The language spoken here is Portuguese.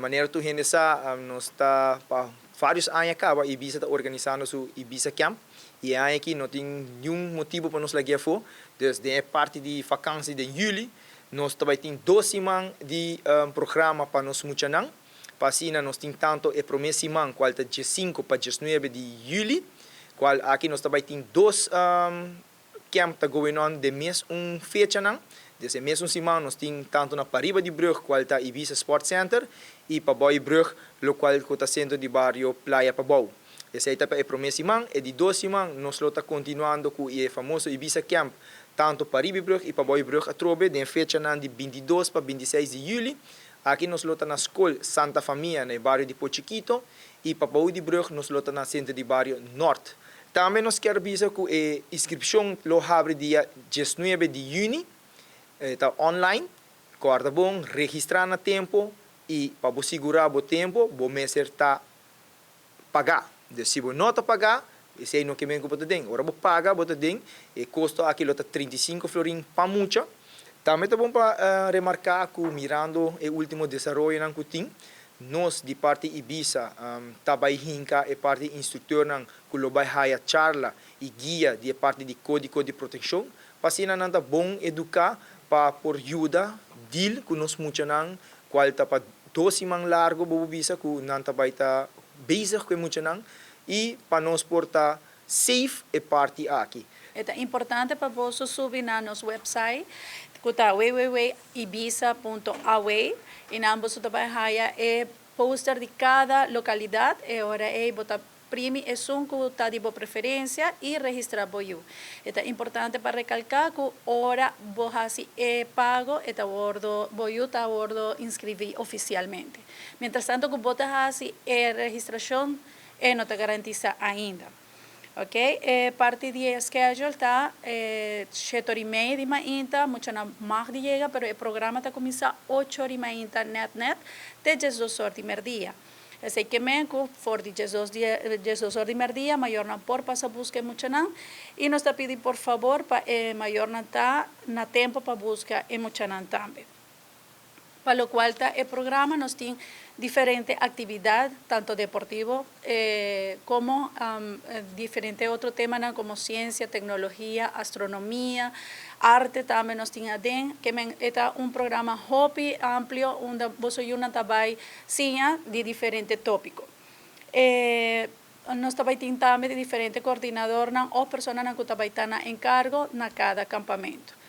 maneira tu renessa nós está para vários anos acaba Ibiza está organizando su Ibiza Camp e aí aqui não tem nenhum motivo para nós lagar for desde a parte de vakansie de julho nós também tem 2 semanas de programa para nós muchanan para assim nós tem tanto a primeira semana qual está de 5 para 19 de julho qual aqui nós também tem 2 camp está going on de mês fecha não desse mesmo semana nós temos tanto na Pariba de Brug, qual está Ibiza Sport Center, e para Boy Brug, o qual está centro de barrio Playa Pabau. Esse aí está para a primeira semana, e de 2 semanas nós estamos continuando com o famoso Ibiza Camp, tanto Pariba de Brug e para Boy Brug a Trobe, de fecha de 22 para 26 de julho. Aqui nós estamos na escola Santa Família, no barrio de Pochiquito, e para Boy de Brug nós estamos na centro de barrio Norte. Também nós queremos dizer que a inscrição lo abre dia 19 de junho, está online, corta bom, registrar no tempo e para você segurar o tempo, o mês está pagar. Se você não está pagar, esse aí não que vem com você tem. Agora você paga, você tem, e custa aquilo está 35 florin para mucha. Também é bom para remarcar que mirando o último desenvolvimento que tem, nós de parte Ibiza, também hinca e parte instrutor que lo vai haya charla e guia de parte de código de proteção, para se não está bom educar para por ajuda deal que nós muchanan qual está para 2 semanas largo bobo bisa que não está vai estar bezig com muchanan e para nós portar safe e parte aqui. É importante para você subir na nosso website que está www.ibiza.aw e na ambos trabalha é poster de cada localidade e agora é botar primi é um que está de boa preferência e registrar boiu. É importante para recalcar que ora você é pago e está bordo boiu está bordo inscrever oficialmente. Mientras tanto que você assim é registração é não está garantizada ainda. Ok? Parte de schedule está 7h30 de manhã, mucho mais de llega, pero o programa está começar 8h30 net de 12h de meio-dia. Así que me for de 12 de meio-dia, maior não por passa buscar muito não e nos está pedindo por favor para maior não tá na tempo para buscar e muito não também. Para lo cual el programa nos tiene diferentes actividades, tanto deportivo como diferentes otros temas como ciencia, tecnología, astronomía, arte también nos tiene adentro, que es un programa hobby amplio, donde vos soy una tabay de diferentes tópicos. Nos también de diferentes coordinadores o personas que están en cargo en cada campamento.